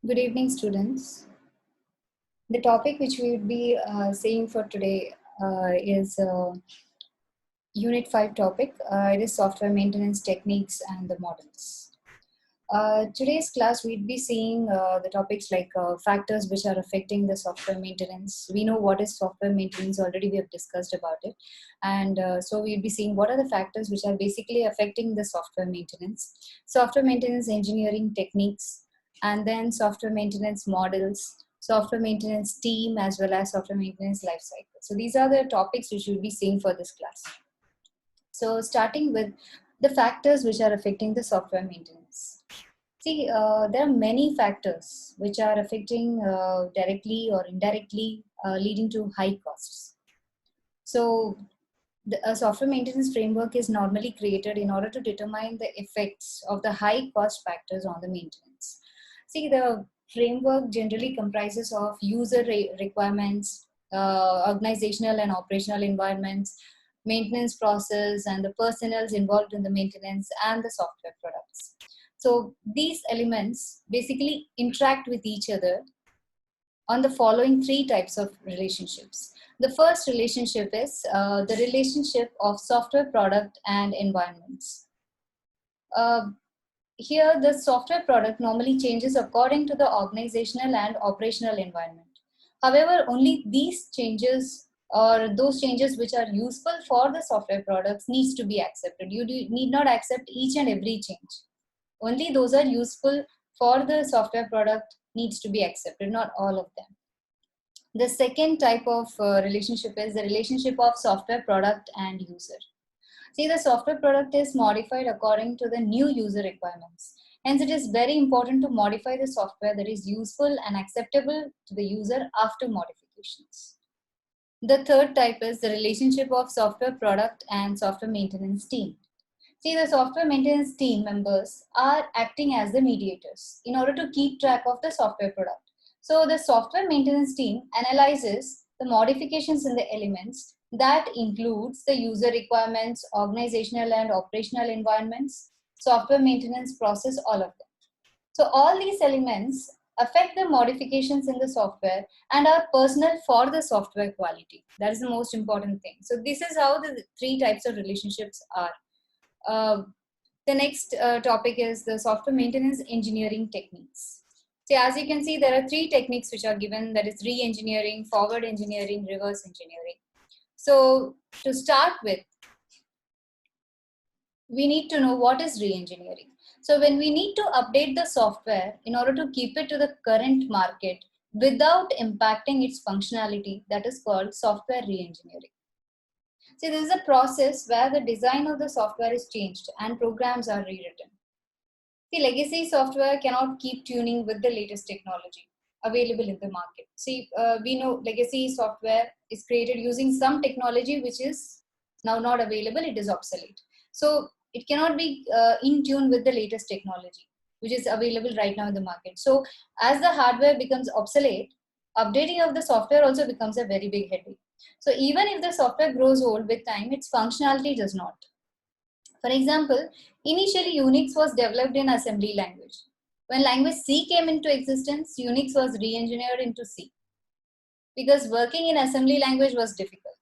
Good evening, students. The topic which we would be seeing for today is Unit 5 topic. It is software maintenance techniques and the models. Today's class, we'd be seeing the topics like factors which are affecting the software maintenance. We know what is software maintenance already, we have discussed about it. And so we'll be seeing what are the factors which are basically affecting the software maintenance engineering techniques, and then software maintenance models, software maintenance team, as well as software maintenance lifecycle. So these are the topics which we'll be seeing for this class. So starting with the factors which are affecting the software maintenance. See, there are many factors which are affecting directly or indirectly, leading to high costs. So, a software maintenance framework is normally created in order to determine the effects of the high cost factors on the maintenance. See, the framework generally comprises of user requirements, organizational and operational environments, maintenance process, and the personnel involved in the maintenance and the software products. So these elements basically interact with each other on the following three types of relationships. The first relationship is the relationship of software product and environments. Uh, Here, the software product normally changes according to the organizational and operational environment. However, only these changes or those changes which are useful for the software products needs to be accepted. You need not accept each and every change. Only those are useful for the software product needs to be accepted, not all of them. The second type of relationship is the relationship of software product and user. See, the software product is modified according to the new user requirements. Hence, it is very important to modify the software that is useful and acceptable to the user after modifications. The third type is the relationship of software product and software maintenance team. See, the software maintenance team members are acting as the mediators in order to keep track of the software product. So, the software maintenance team analyzes the modifications in the elements that includes the user requirements, organizational and operational environments, software maintenance process, all of them. So, all these elements affect the modifications in the software and are personal for the software quality. That is the most important thing. So, this is how the three types of relationships are. Uh, the next topic is the software maintenance engineering techniques. So as you can see, there are three techniques which are given, that is re-engineering, forward engineering, reverse engineering. So to start with, we need to know what is re-engineering. So when we need to update the software in order to keep it to the current market without impacting its functionality, that is called software re-engineering. See, this is a process where the design of the software is changed and programs are rewritten. See, legacy software cannot keep tuning with the latest technology available in the market. See, we know legacy software is created using some technology which is now not available, it is obsolete. So, it cannot be in tune with the latest technology which is available right now in the market. So, as the hardware becomes obsolete, updating of the software also becomes a very big headache. So, even if the software grows old with time, its functionality does not. For example, initially Unix was developed in assembly language. When language C came into existence, Unix was re-engineered into C because working in assembly language was difficult.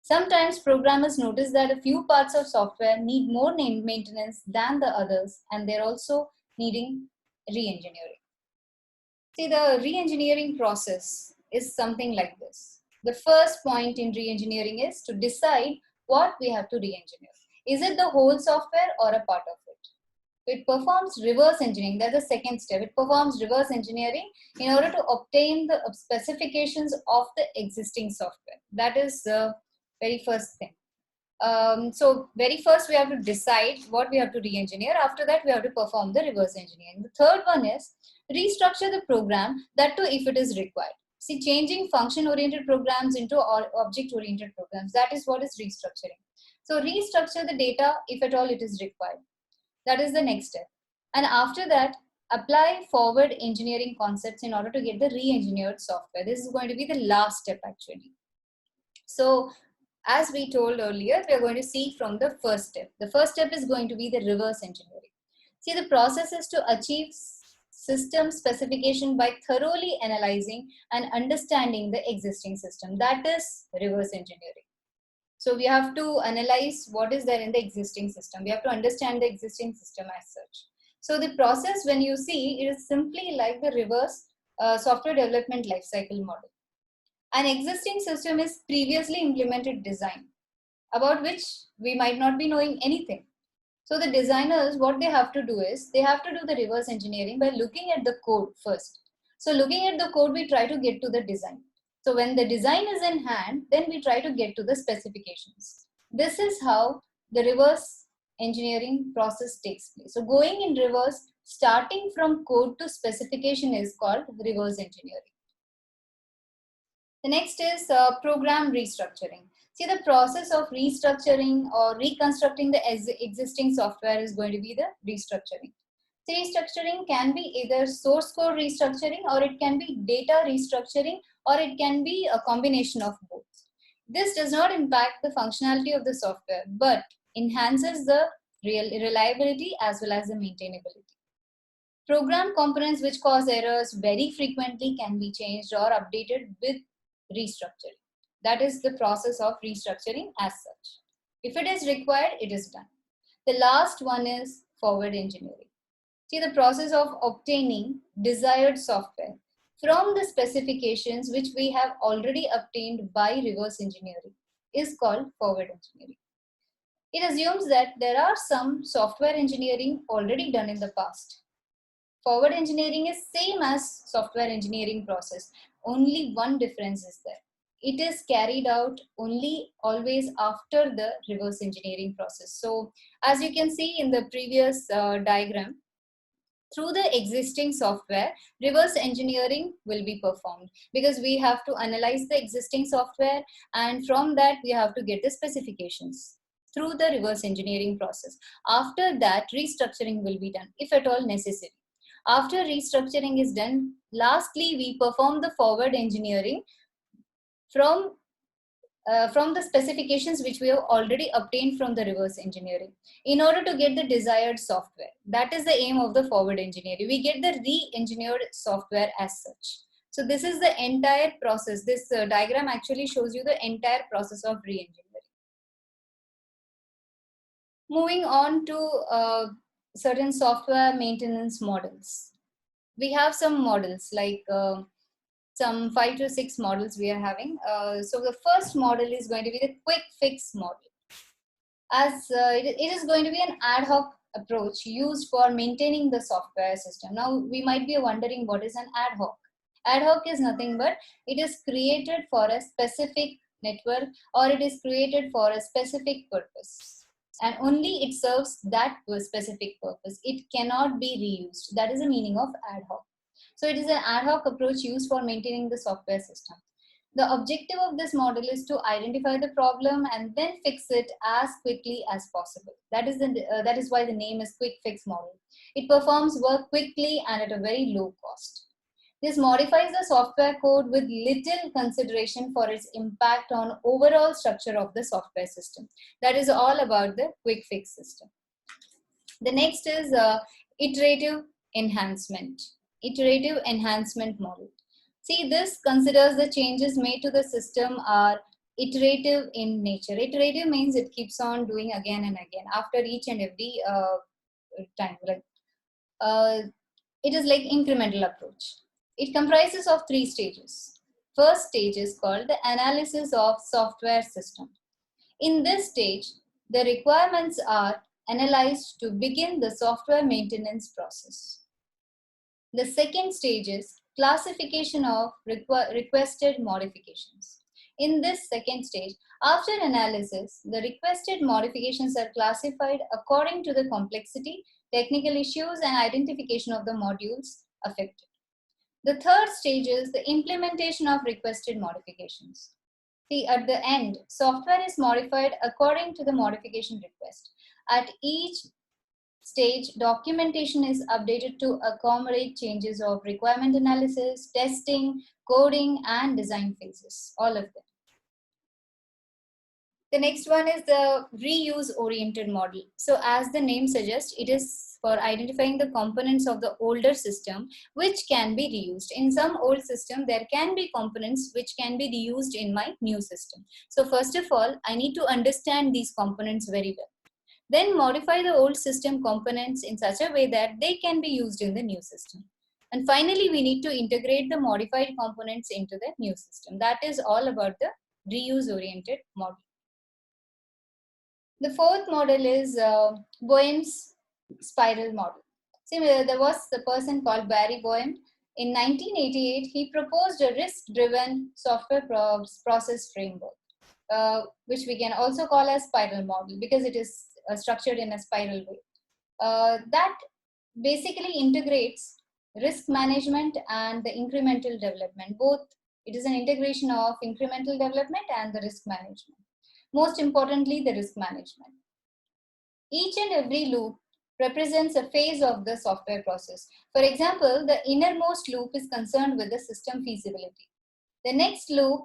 Sometimes programmers notice that a few parts of software need more maintenance than the others, and they're also needing re-engineering. See, the re-engineering process is something like this. The first point in re-engineering is to decide what we have to re-engineer. Is it the whole software or a part of it? It performs reverse engineering. That's the second step. It performs reverse engineering in order to obtain the specifications of the existing software. That is the very first thing. So very first we have to decide what we have to re-engineer. After that we have to perform the reverse engineering. The third one is restructure the program, that too if it is required. See, changing function oriented programs into object oriented programs, that is what is restructuring. So restructure the data if at all it is required. That is the next step. And after that, apply forward engineering concepts in order to get the re-engineered software. This is going to be the last step actually. So as we told earlier, we are going to see from the first step. The first step is going to be the reverse engineering. See, the process is to achieve system specification by thoroughly analyzing and understanding the existing system. That is reverse engineering. So we have to analyze what is there in the existing system. We have to understand the existing system as such. So the process, when you see, it is simply like the reverse software development lifecycle model. An existing system is previously implemented design about which we might not be knowing anything. So the designers, what they have to do is, they have to do the reverse engineering by looking at the code first. So looking at the code, we try to get to the design. So when the design is in hand, then we try to get to the specifications. This is how the reverse engineering process takes place. So going in reverse, starting from code to specification is called reverse engineering. The next is program restructuring. See, the process of restructuring or reconstructing the existing software is going to be the restructuring. So restructuring can be either source code restructuring, or it can be data restructuring, or it can be a combination of both. This does not impact the functionality of the software, but enhances the reliability as well as the maintainability. Program components which cause errors very frequently can be changed or updated with restructuring. That is the process of restructuring as such. If it is required, it is done. The last one is forward engineering. See, the process of obtaining desired software from the specifications which we have already obtained by reverse engineering is called forward engineering. It assumes that there are some software engineering already done in the past. Forward engineering is same as software engineering process. Only one difference is there. It is carried out only always after the reverse engineering process. So as you can see in the previous diagram, through the existing software, reverse engineering will be performed, because we have to analyze the existing software, and from that we have to get the specifications through the reverse engineering process. After that, restructuring will be done if at all necessary. After restructuring is done, lastly, we perform the forward engineering from the specifications which we have already obtained from the reverse engineering in order to get the desired software. That is the aim of the forward engineering. We get the re-engineered software as such. So this is the entire process. This diagram actually shows you the entire process of re-engineering. Moving on to certain software maintenance models. We have some models like some 5 to 6 models we are having. So the first model is going to be the quick fix model. As it is going to be an ad hoc approach used for maintaining the software system. Now we might be wondering, what is an ad hoc? Ad hoc is nothing but it is created for a specific network, or it is created for a specific purpose, and only it serves that specific purpose. It cannot be reused. That is the meaning of ad hoc. So it is an ad hoc approach used for maintaining the software system. The objective of this model is to identify the problem and then fix it as quickly as possible. That is why the name is quick fix model. It performs work quickly and at a very low cost. This modifies the software code with little consideration for its impact on overall structure of the software system. That is all about the quick fix system. The next is iterative enhancement. Iterative enhancement model. See, this considers the changes made to the system are iterative in nature. Iterative means it keeps on doing again and again after each and every time. It is like incremental approach. It comprises of 3 stages. First stage is called the analysis of software system. In this stage, the requirements are analyzed to begin the software maintenance process. The second stage is classification of requested modifications. In this second stage, after analysis, the requested modifications are classified according to the complexity, technical issues, and identification of the modules affected. The third stage is the implementation of requested modifications. See, at the end, software is modified according to the modification request. At each stage, documentation is updated to accommodate changes of requirement analysis, testing, coding, and design phases, all of them. The next one is the reuse-oriented model. So as the name suggests, it is for identifying the components of the older system which can be reused. In some old system, there can be components which can be reused in my new system. So first of all, I need to understand these components very well. Then modify the old system components in such a way that they can be used in the new system. And finally, we need to integrate the modified components into the new system. That is all about the reuse-oriented model. The fourth model is Boehm's spiral model. See, there was a person called Barry Boehm. In 1988, he proposed a risk-driven software process framework, which we can also call as spiral model because it is structured in a spiral way. That basically integrates risk management and the incremental development. Both, it is an integration of incremental development and the risk management. Most importantly, the risk management. Each and every loop represents a phase of the software process. For example, the innermost loop is concerned with the system feasibility. The next loop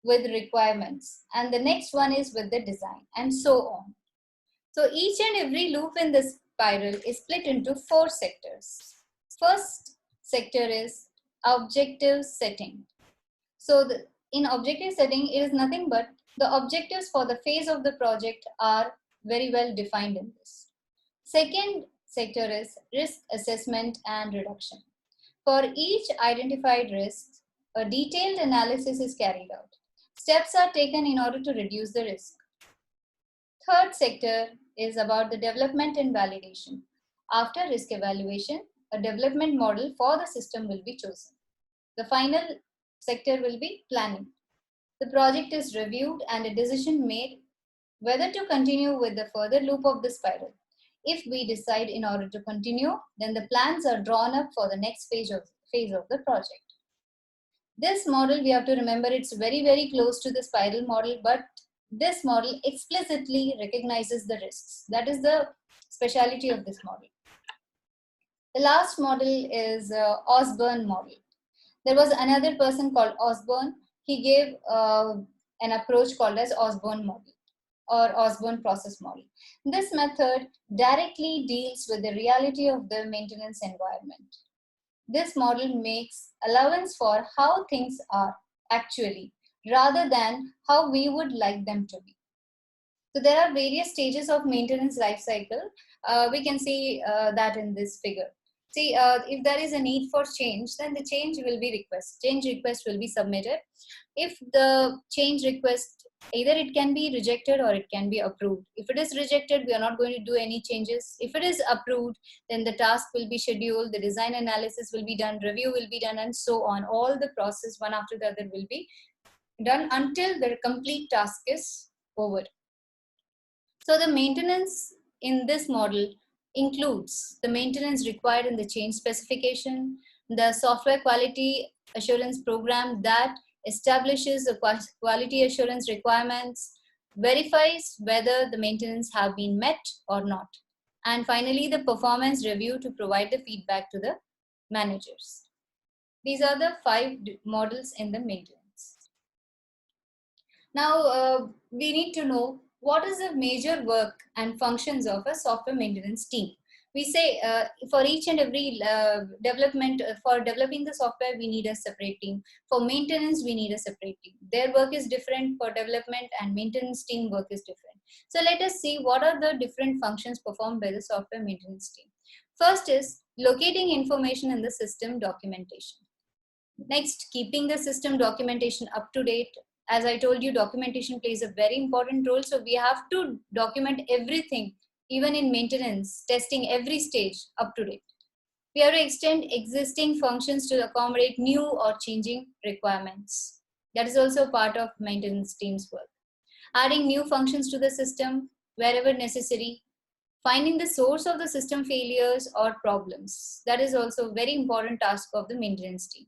with requirements, and the next one is with the design, and so on. So each and every loop in this spiral is split into 4 sectors. First sector is objective setting. So in objective setting, it is nothing but the objectives for the phase of the project are very well defined in this. Second sector is risk assessment and reduction. For each identified risk, a detailed analysis is carried out. Steps are taken in order to reduce the risk. Third sector is about the development and validation. After risk evaluation, a development model for the system will be chosen. The final sector will be planning. The project is reviewed and a decision made whether to continue with the further loop of the spiral. If we decide in order to continue, then the plans are drawn up for the next phase of the project. This model, we have to remember, it's very, very close to the spiral model, but this model explicitly recognizes the risks. That is the speciality of this model. The last model is Osborne model. There was another person called Osborne. He gave an approach called as Osborne model or Osborne process model. This method directly deals with the reality of the maintenance environment. This model makes allowance for how things are actually, rather than how we would like them to be. So there are various stages of maintenance life cycle. We can see that in this figure. See, if there is a need for change, then the change will be request. Change request will be submitted. If the change request, either it can be rejected or it can be approved. If it is rejected, we are not going to do any changes. If it is approved, then the task will be scheduled, the design analysis will be done, review will be done, and so on. All the process one after the other will be done until the complete task is over. So the maintenance in this model includes the maintenance required in the change specification, the software quality assurance program that establishes the quality assurance requirements, verifies whether the maintenance have been met or not, and finally the performance review to provide the feedback to the managers. These are the 5 models in the maintenance. Now we need to know what is the major work and functions of a software maintenance team. We say for each and every development, for developing the software, we need a separate team. For maintenance, we need a separate team. Their work is different for development, and maintenance team work is different. So let us see what are the different functions performed by the software maintenance team. First is locating information in the system documentation. Next, keeping the system documentation up to date. As I told you, documentation plays a very important role. So we have to document everything, even in maintenance, testing every stage up to date. We have to extend existing functions to accommodate new or changing requirements. That is also part of maintenance team's work. Adding new functions to the system wherever necessary. Finding the source of the system failures or problems. That is also a very important task of the maintenance team.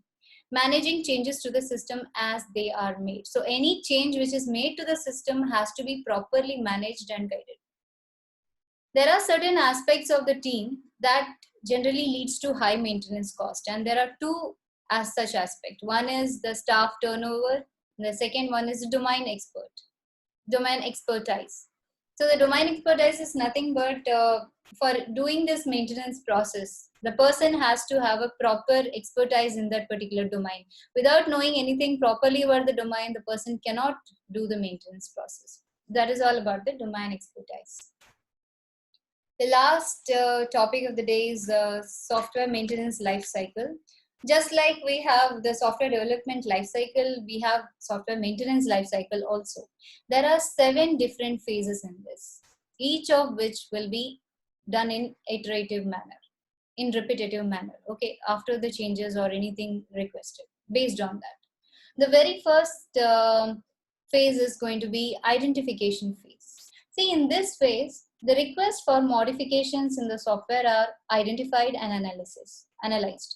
Managing changes to the system as they are made. So any change which is made to the system has to be properly managed and guided. There are certain aspects of the team that generally leads to high maintenance cost, and there are 2 as such aspects. One is the staff turnover, and the second one is domain expertise. So the domain expertise is nothing but for doing this maintenance process, the person has to have a proper expertise in that particular domain. Without knowing anything properly about the domain, the person cannot do the maintenance process. That is all about the domain expertise. The last topic of the day is software maintenance life cycle. Just like we have the software development life cycle, we have software maintenance life cycle also. There are 7 different phases in this, each of which will be done in iterative manner, in repetitive manner, okay, after the changes or anything requested. Based on that, the very first phase is going to be identification phase. See, in this phase, the requests for modifications in the software are identified and analyzed.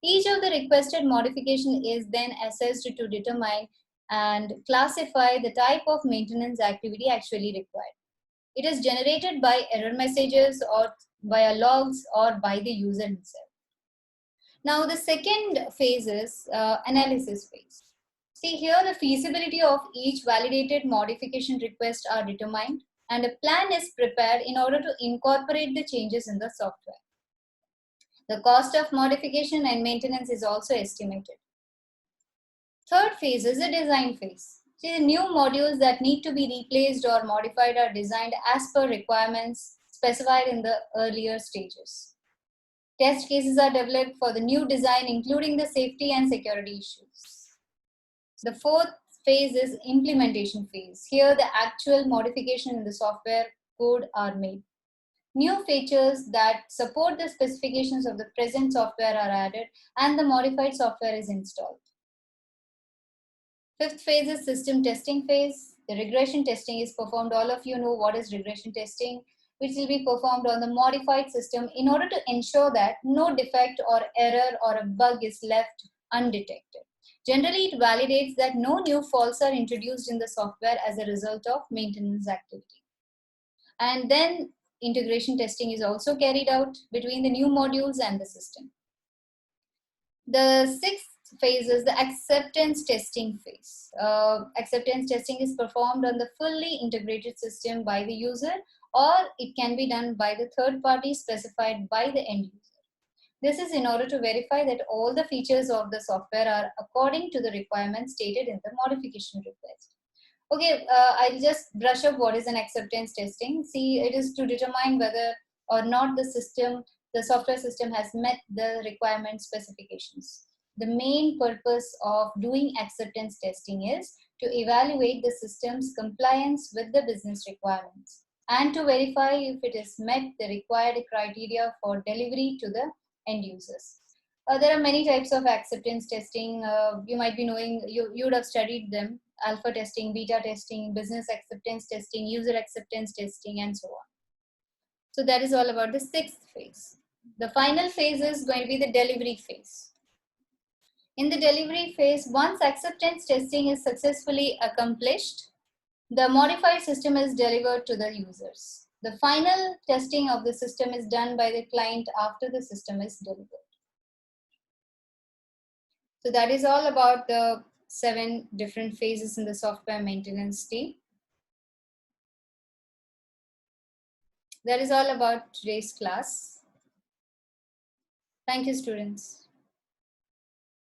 Each of the requested modification is then assessed to determine and classify the type of maintenance activity actually required. It is generated by error messages or via logs or by the user himself. Now the second phase is analysis phase. See, here the feasibility of each validated modification request are determined and a plan is prepared in order to incorporate the changes in the software. The cost of modification and maintenance is also estimated. Third phase is the design phase. See, the new modules that need to be replaced or modified are designed as per requirements specified in the earlier stages. Test cases are developed for the new design, including the safety and security issues. The fourth phase is implementation phase. Here, the actual modification in the software code are made. New features that support the specifications of the present software are added and the modified software is installed. Fifth phase is system testing phase. The regression testing is performed. All of you know what is regression testing, which will be performed on the modified system in order to ensure that no defect or error or a bug is left undetected. Generally, it validates that no new faults are introduced in the software as a result of maintenance activity. And then integration testing is also carried out between the new modules and the system. The sixth phase is the acceptance testing phase. Acceptance testing is performed on the fully integrated system by the user, or it can be done by the third party specified by the end user. This is in order to verify that all the features of the software are according to the requirements stated in the modification request. Okay, I'll just brush up what is an acceptance testing. See, it is to determine whether or not the software system has met the requirement specifications. The main purpose of doing acceptance testing is to evaluate the system's compliance with the business requirements and to verify if it has met the required criteria for delivery to the end users. There are many types of acceptance testing. You might be knowing, you would have studied them: alpha testing, beta testing, business acceptance testing, user acceptance testing, and so on. So that is all about the sixth phase. The final phase is going to be the delivery phase. In the delivery phase, once acceptance testing is successfully accomplished, the modified system is delivered to the users. The final testing of the system is done by the client after the system is delivered. So that is all about the 7 different phases in the software maintenance team. That is all about today's class. Thank you, students.